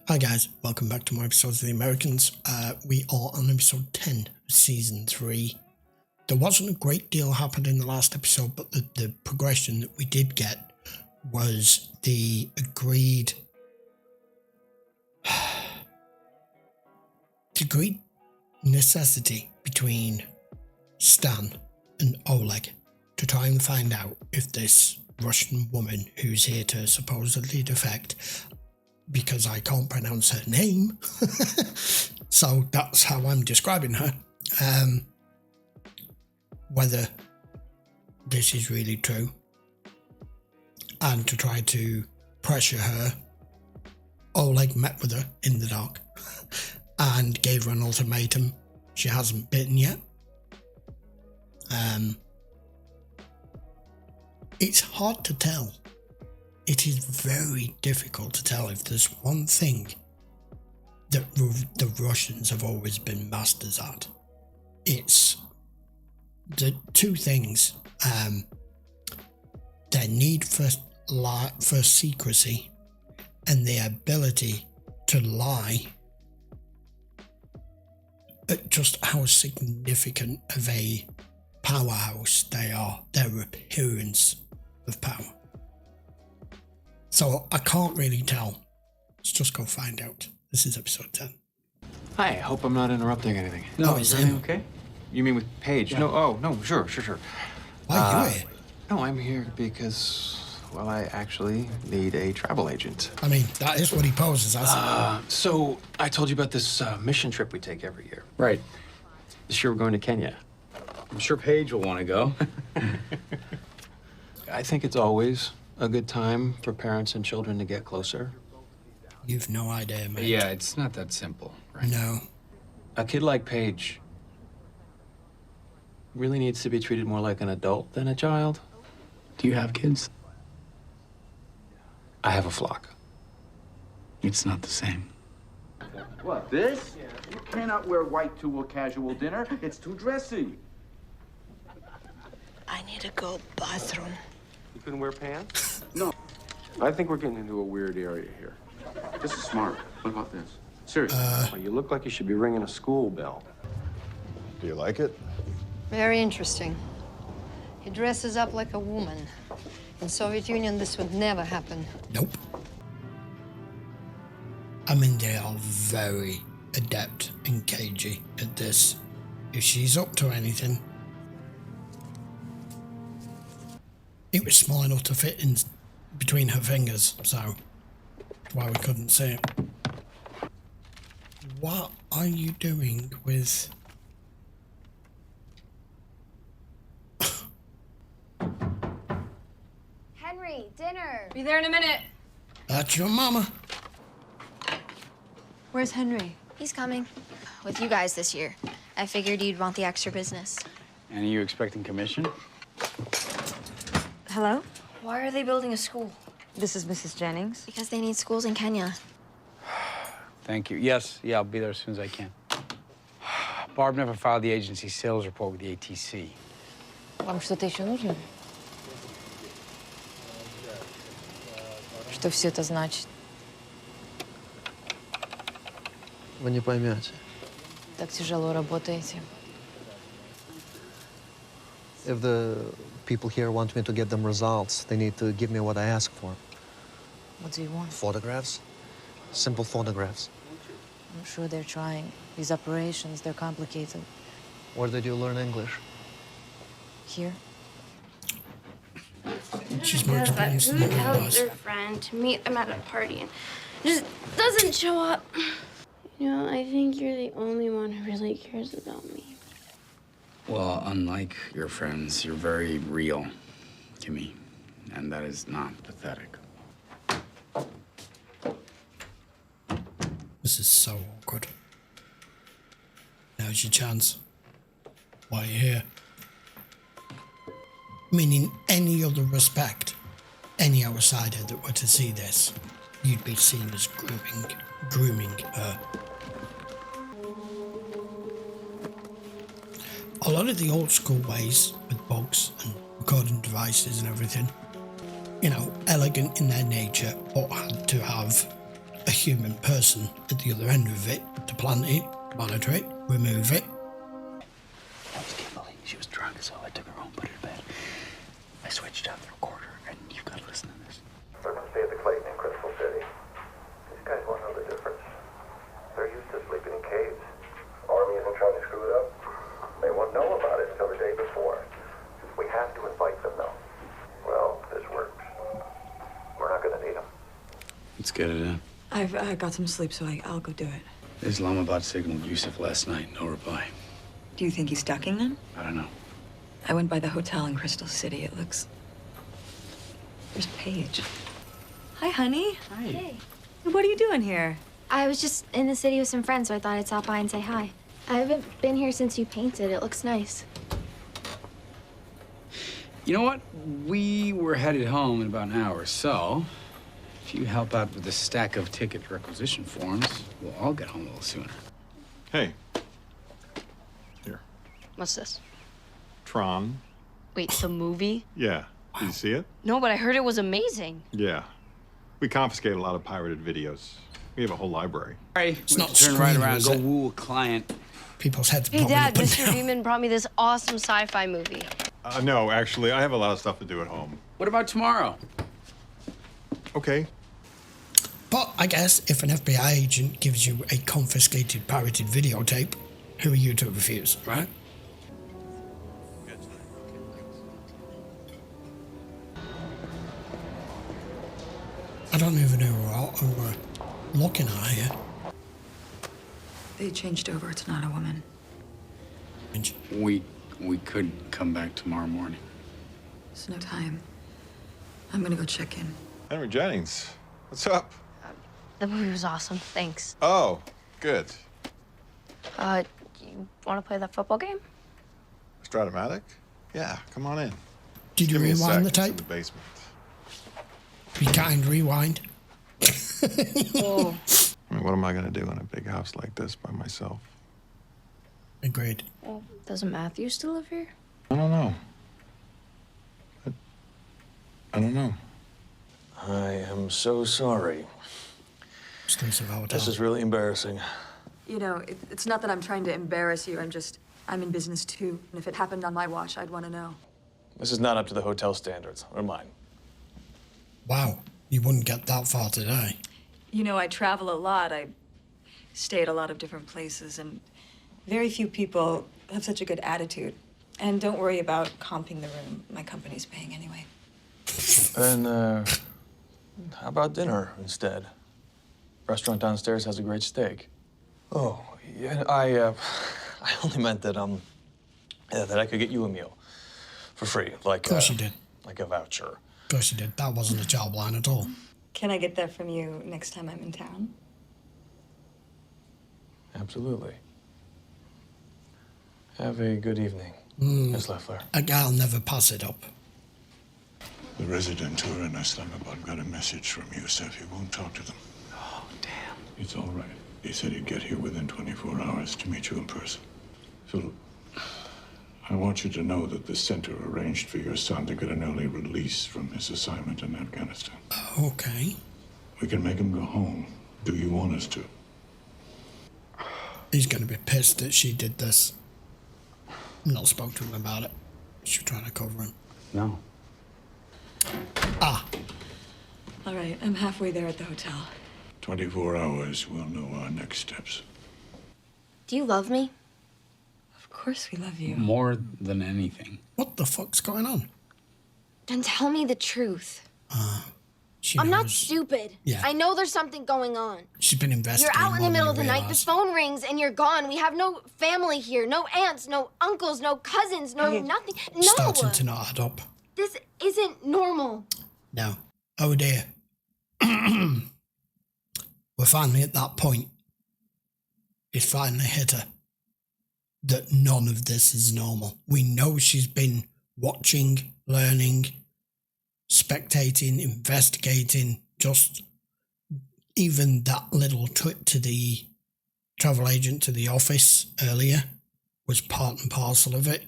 Hi guys, welcome back to more episodes of The Americans. We are on episode 10 of season 3. There wasn't a great deal happened in the last episode, but the progression that we did get was the agreed necessity between Stan and Oleg to try and find out if this Russian woman who's here to supposedly defect, because I can't pronounce her name, so that's how I'm describing her, whether this is really true, and to try to pressure her. Oleg met with her in the dark and gave her an ultimatum. She hasn't bitten yet. It's hard to tell. It is very difficult to tell if there's one thing that the Russians have always been masters at. It's the two things: their need for secrecy and their ability to lie at just how significant of a powerhouse they are, their appearance of power. So I can't really tell. Let's just go find out. This is episode 10. Hi, I hope I'm not interrupting anything. No, is everything okay? You mean with Paige? Yeah. No, sure. Why are you here? No, I'm here because, well, I actually need a travel agent. I mean, that is what he poses as. So I told you about this mission trip we take every year. Right. This year we're going to Kenya. I'm sure Paige will want to go. I think it's always a good time for parents and children to get closer. You've no idea, mate. Yeah, it's not that simple, right? No. A kid like Paige really needs to be treated more like an adult than a child. Do you have kids? I have a flock. It's not the same. What, this? You cannot wear white to a casual dinner. It's too dressy. I need to go bathroom. You couldn't wear pants? No. I think we're getting into a weird area here. This is smart. What about this? Seriously. Well, you look like you should be ringing a school bell. Do you like it? Very interesting. He dresses up like a woman. In Soviet Union, this would never happen. Nope. I mean, they are very adept and cagey at this. If she's up to anything. It was small enough to fit in between her fingers, so that's why we couldn't see it. What are you doing with... Henry, dinner. Be there in a minute. That's your mama. Where's Henry? He's coming. With you guys this year. I figured you'd want the extra business. And are you expecting commission? Hello? Why are they building a school? This is Mrs. Jennings. Because they need schools in Kenya. Thank you. Yes, yeah, I'll be there as soon as I can. Barb never filed the agency's sales report with the ATC. Вам что-то еще нужно? Что все это значит? Вы не поймете. Так тяжело работаете. If the people here want me to get them results, they need to give me what I ask for. What do you want? Photographs. Simple photographs. I'm sure they're trying. These operations, they're complicated. Where did you learn English? Here? She's more experienced Who than all of tells us. their friend to meet them at a party and just doesn't show up? You know, I think you're the only one who really cares about me. Well, unlike your friends, you're very real to me, and that is not pathetic. This is so awkward. Now's your chance. Why are you here? I mean, in any other respect, any outsider that were to see this, you'd be seen as grooming her. A lot of the old school ways with bugs and recording devices and everything, you know, elegant in their nature, but had to have a human person at the other end of it to plant it, monitor it, remove it. That was Kimberly. She was drunk, so I took her home, put her to bed. I switched out the recorder, and you've got to listen to this. Let them stay at the Clayton in Crystal City. These guys won't know the difference. They're used to sleeping in caves. Army isn't trying to screw it up. They won't know about it until the day before. We have to invite them, though. Well, this works. We're not going to need them. Let's get it in. I've got some sleep, so I'll go do it. Islamabad signaled Yusuf last night. No reply. Do you think he's ducking them? I don't know. I went by the hotel in Crystal City. It looks... There's Paige. Hi, honey. Hi. Hey. What are you doing here? I was just in the city with some friends, so I thought I'd stop by and say hi. I haven't been here since you painted. It looks nice. You know what? We were headed home in about an hour, so if you help out with a stack of ticket requisition forms, we'll all get home a little sooner. Hey. Here. What's this? Tron. Wait, the movie? Yeah. Did you see it? No, but I heard it was amazing. Yeah. We confiscate a lot of pirated videos. We have a whole library. Hey, It's not turn right Scream, around, is go it? woo a client. People's heads Hey, popping Dad, up and Mr. down. Beeman brought me this awesome sci-fi movie. No, actually, I have a lot of stuff to do at home. What about tomorrow? Okay. But I guess if an FBI agent gives you a confiscated pirated videotape, who are you to refuse, right? I don't even know who we're looking at here. They changed over. It's not a woman. We could come back tomorrow morning. There's no time. I'm gonna go check in. Henry Jennings, what's up? The movie was awesome. Thanks. Oh, good. You want to play that football game? Stratomatic? Yeah, come on in. Did you Give me a rewind the sec, it's in tape? the basement. Be kind, rewind. Oh. I mean, what am I gonna do in a big house like this by myself? Agreed. Well, doesn't Matthew still live here? I don't know. I don't know. I am so sorry. This is really embarrassing. You know, it's not that I'm trying to embarrass you. I'm in business too. And if it happened on my watch, I'd want to know. This is not up to the hotel standards, or mine. Wow, you wouldn't get that far today. You know, I travel a lot. I stay at a lot of different places, and very few people have such a good attitude. And don't worry about comping the room. My company's paying anyway. And, how about dinner instead? Restaurant downstairs has a great steak. Oh, yeah, I only meant that, that I could get you a meal for free, like, Of course you did. like a voucher. Of course you did. That wasn't a job line at all. Can I get that from you next time I'm in town? Absolutely. Have a good evening, Miss Leffler. A guy'll never pass it up. The resident tour in Islamabad got a message from Yusuf. He won't talk to them. Oh, damn. It's all right. He said he'd get here within 24 hours to meet you in person. Philip, I want you to know that the center arranged for your son to get an early release from his assignment in Afghanistan. Okay. We can make him go home. Do you want us to? He's going to be pissed that she did this. Not spoke to him about it. She's trying to cover him. No. Ah. All right, I'm halfway there at the hotel. 24 hours, we'll know our next steps. Do you love me? Of course we love you. More than anything. What the fuck's going on? Then tell me the truth. She I'm not knows. stupid. Yeah. I know there's something going on. She's been investigating. You're out in the more middle of than the you night, realise. the phone rings, and you're gone. We have no family here, no aunts, no uncles, no cousins, no nothing. No! Starting to not add up. This isn't normal. No. Oh dear. We're finally at that point. It's finally hit her. That none of this is normal. We know she's been watching, learning, spectating, investigating. Just even that little trip to the travel agent to the office earlier was part and parcel of it.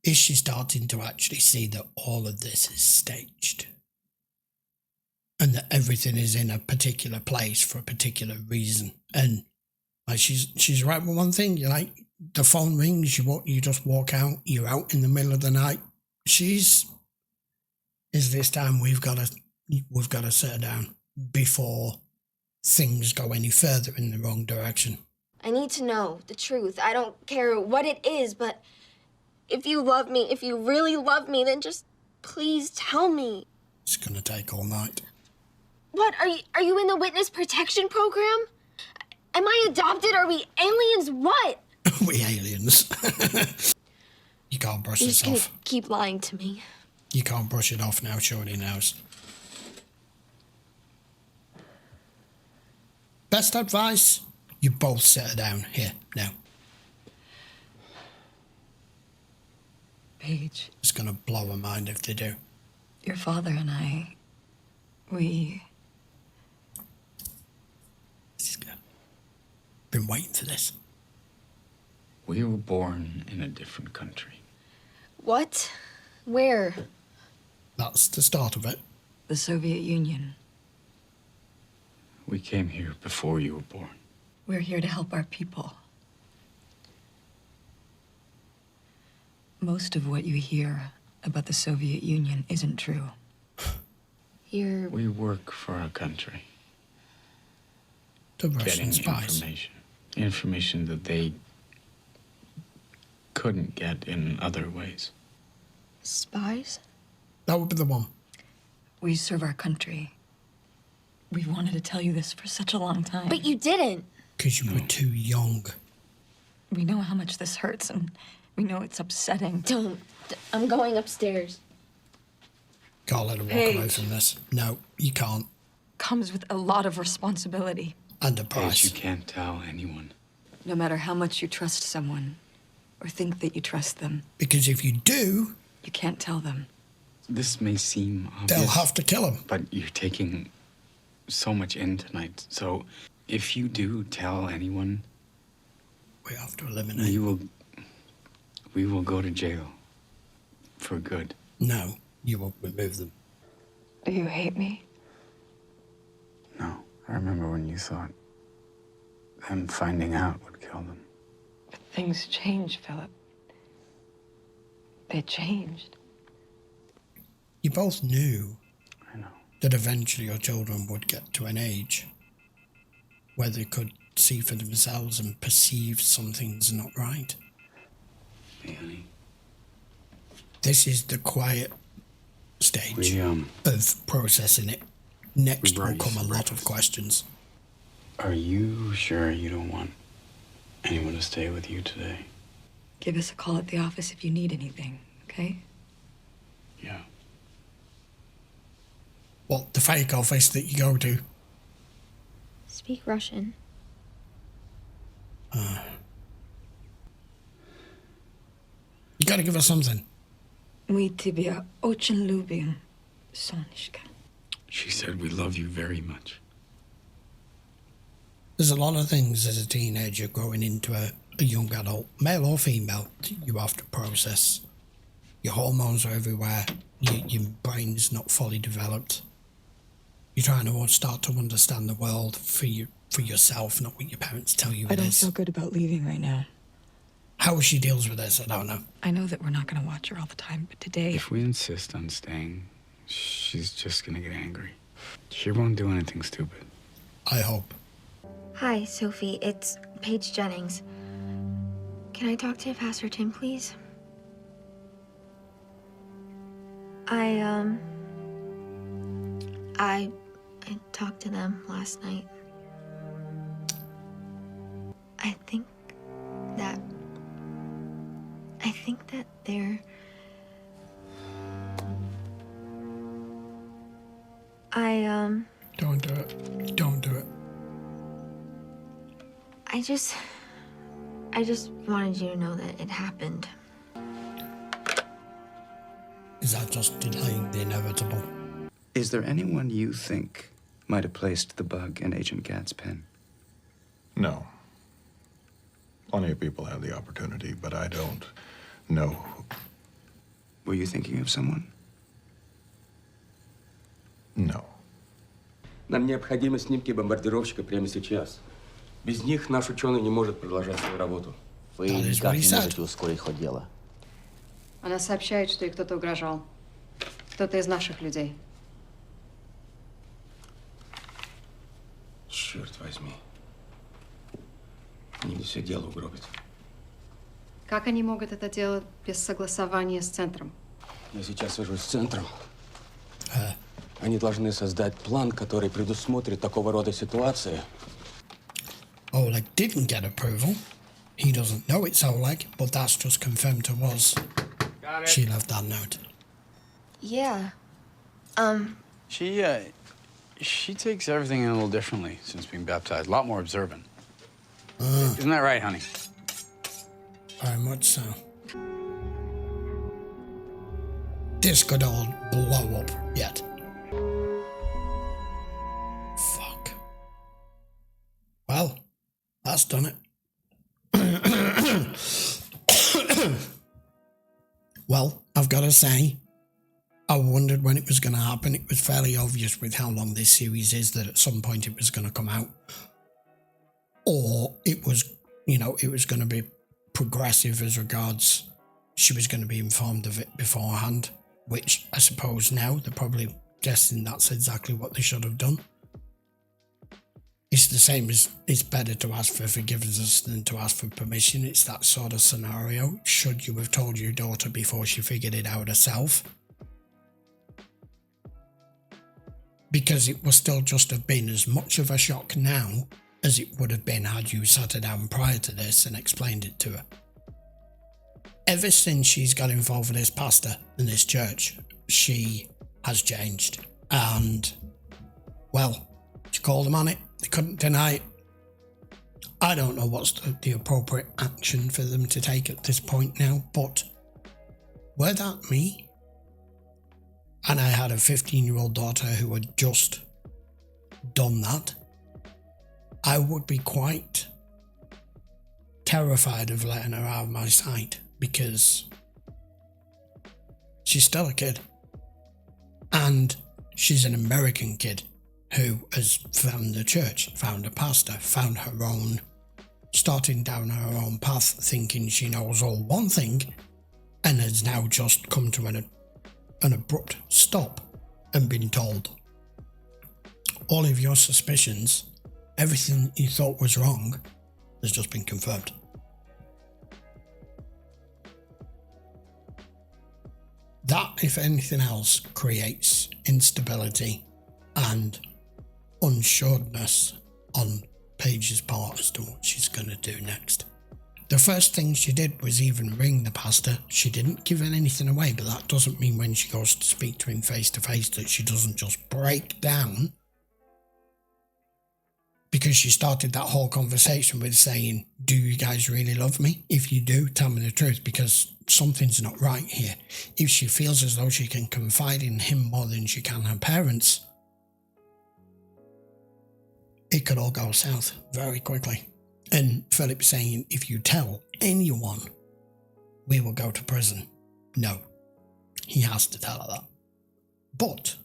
Is she starting to actually see that all of this is staged? And and that everything is in a particular place for a particular reason. And like she's right with one thing. You're like, the phone rings, you just walk out, you're out in the middle of the night. Is this time we've got to sit her down before things go any further in the wrong direction. I need to know the truth. I don't care what it is, but if you love me, if you really love me, then just please tell me. It's gonna take all night. What, are you in the witness protection program? Am I adopted? Are we aliens? What? We aliens. You can't brush this You're off. just gonna keep lying to me. You can't brush it off now, Shorty knows. Best advice, you both sit her down here now. Paige. It's gonna blow her mind if they do. Your father and I, we... This is good. Been waiting for this. We were born in a different country. What? Where? That's the start of it. The Soviet Union. We came here before you were born. We're here to help our people. Most of what you hear about the Soviet Union isn't true. We work for our country. The Russian Getting spies. Information that they couldn't get in other ways. Spies? That would be the one. We serve our country. We've wanted to tell you this for such a long time. But you didn't. Because you were too young. We know how much this hurts, and we know it's upsetting. Don't. I'm going upstairs. Can't let her walk away Paige. from this. No, you can't. Comes with a lot of responsibility. And a price. You can't tell anyone. No matter how much you trust someone, or think that you trust them. Because if you do... You can't tell them. This may seem obvious. They'll have to kill him. But you're taking so much in tonight. So if you do tell anyone... We have to eliminate. We will go to jail. For good. No, you will remove them. Do you hate me? No. I remember when you thought them finding out would kill them. But things change, Philip. They changed. You both knew I know. that eventually your children would get to an age where they could see for themselves and perceive something's not right. Hey, honey. This is the quiet stage We, of processing it. Next brought will you come a some lot of breakfast. questions. Are you sure you don't want anyone to stay with you today? Give us a call at the office if you need anything, okay? Yeah. What, the fake office that you go to? Speak Russian. You gotta give us something. Мы тебя очень любим, Сонечка. She said we love you very much. There's a lot of things as a teenager growing into a young adult, male or female, that you have to process. Your hormones are everywhere. Your brain's not fully developed. You're trying to start to understand the world for yourself, not what your parents tell you I it don't is. feel good about leaving right now. How she deals with this, I don't know. I know that we're not going to watch her all the time, but today... If we insist on staying, she's just gonna get angry. She won't do anything stupid. I hope. Hi, Sophie. It's Paige Jennings. Can I talk to Pastor Tim, please? I talked to them last night. I think that they're... Don't do it. Don't do it. I just wanted you to know that it happened. Is that just delaying the inevitable? Is there anyone you think might have placed the bug in Agent Gadd's pen? No. Plenty of people have the opportunity, but I don't know. Were you thinking of someone? No. Нам необходимы снимки бомбардировщика прямо сейчас. Без них наш ученый не может продолжать свою работу. Вы никак не можете ускорить ход дела. Она сообщает, что ей кто-то угрожал. Кто-то из наших людей. Черт возьми. Они мне все дело угробят. Как они могут это делать без согласования с центром? Я сейчас свяжусь с центром. Они должны создать план, который предусмотрит такого рода ситуации. Oleg didn't get approval. He doesn't know it's Oleg, but that's just confirmed to us. She left that note. Yeah. She takes everything a little differently since being baptized. A lot more observant. Isn't that right, honey? Very much so. This could all blow up yet. Fuck. Well, that's done it. Well, I've got to say, I wondered when it was going to happen. It was fairly obvious with how long this series is that at some point it was going to come out. Or it was, you know, it was going to be progressive as regards she was going to be informed of it beforehand, which I suppose now they're probably guessing that's exactly what they should have done. It's the same as it's better to ask for forgiveness than to ask for permission. It's that sort of scenario. Should you have told your daughter before she figured it out herself? Because it will still just have been as much of a shock now as it would have been had you sat her down prior to this and explained it to her. Ever since she's got involved with this pastor and this church, she has changed. And, well, she called them on it. They couldn't deny it. I don't know what's the appropriate action for them to take at this point now, but were that me, and I had a 15-year-old daughter who had just done that, I would be quite terrified of letting her out of my sight, because she's still a kid. And she's an American kid who has found the church, found a pastor, found her own, starting down her own path, thinking she knows all one thing, and has now just come to an abrupt stop and been told, all of your suspicions, everything you thought was wrong, has just been confirmed. That, if anything else, creates instability and unsureness on Paige's part as to what she's going to do next. The first thing she did was even ring the pastor. She didn't give anything away, but that doesn't mean when she goes to speak to him face to face that she doesn't just break down, because she started that whole conversation with saying, do you guys really love me? If you do, tell me the truth, because something's not right here. If she feels as though she can confide in him more than she can her parents, it could all go south very quickly. And Philip saying, if you tell anyone, we will go to prison. No, he has to tell her that. But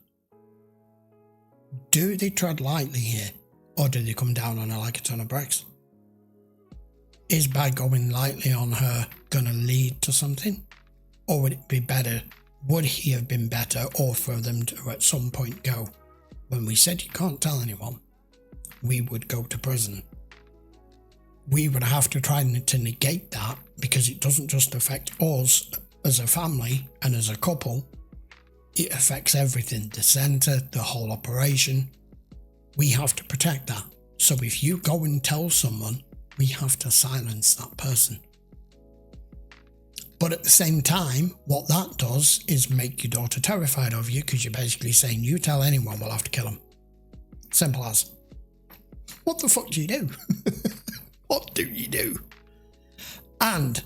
do they tread lightly here, or do they come down on her like a ton of bricks? Is by going lightly on her going to lead to something? Or would it be better, would he have been better, or for them to at some point go, when we said you can't tell anyone, we would go to prison. We would have to try to negate that, because it doesn't just affect us as a family and as a couple, it affects everything, the centre, the whole operation. We have to protect that. So if you go and tell someone, we have to silence that person. But at the same time, what that does is make your daughter terrified of you, because you're basically saying, you tell anyone, we'll have to kill them. Simple as. What the fuck do you do? What do you do? And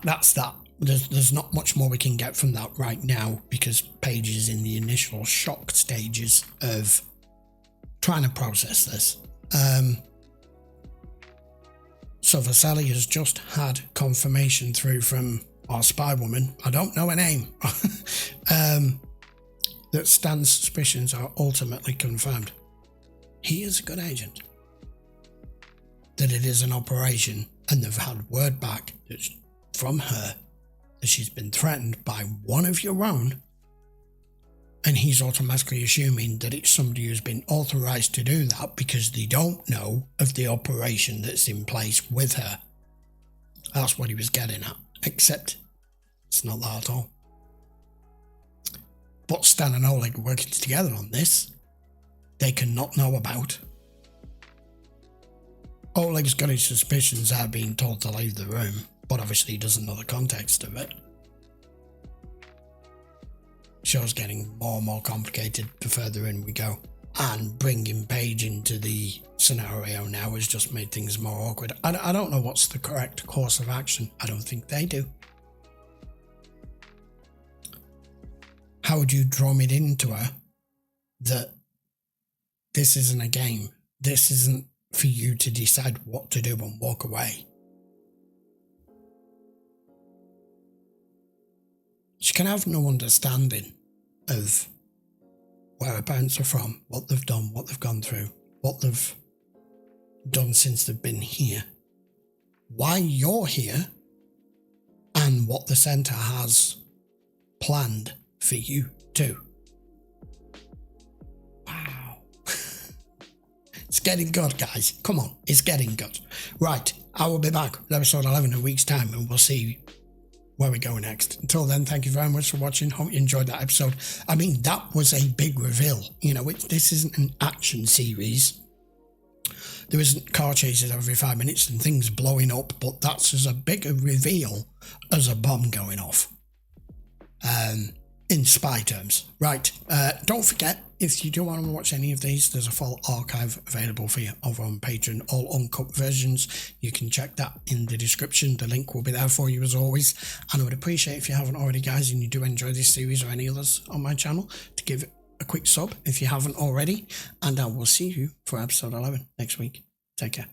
that's that. There's not much more we can get from that right now, because Paige is in the initial shock stages of trying to process this. So Vasily has just had confirmation through from our spy woman. I don't know her name. that Stan's suspicions are ultimately confirmed. He is a good agent. That it is an operation, and they've had word back from her that she's been threatened by one of your own, and he's automatically assuming that it's somebody who's been authorized to do that because they don't know of the operation that's in place with her. That's what he was getting at, except it's not that at all. But Stan and Oleg are working together on this. They cannot know about. Oleg's got his suspicions are being told to leave the room, but obviously he doesn't know the context of it. Show's getting more and more complicated the further in we go. And bringing Paige into the scenario now has just made things more awkward. I don't know what's the correct course of action. I don't think they do. How would you drum it into her that this isn't a game? This isn't for you to decide what to do and walk away. She can have no understanding of where her parents are from, what they've done, what they've gone through, what they've done since they've been here, why you're here, and what the centre has planned for you too. Wow. It's getting good, guys. Come on, it's getting good. Right, I will be back with episode 11 in a week's time, and we'll see where we go next. Until then, thank you very much for watching. Hope you enjoyed that episode. I mean, that was a big reveal. You know, this isn't an action series. There isn't car chases every 5 minutes and things blowing up, but that's as a big a reveal as a bomb going off. In spy terms. Right, don't forget, if you do want to watch any of these, there's a full archive available for you over on Patreon, all uncut versions. You can check that in the description. The link will be there for you as always. And I would appreciate if you haven't already, guys, and you do enjoy this series or any others on my channel, to give it a quick sub if you haven't already. And I will see you for episode 11 next week. Take care.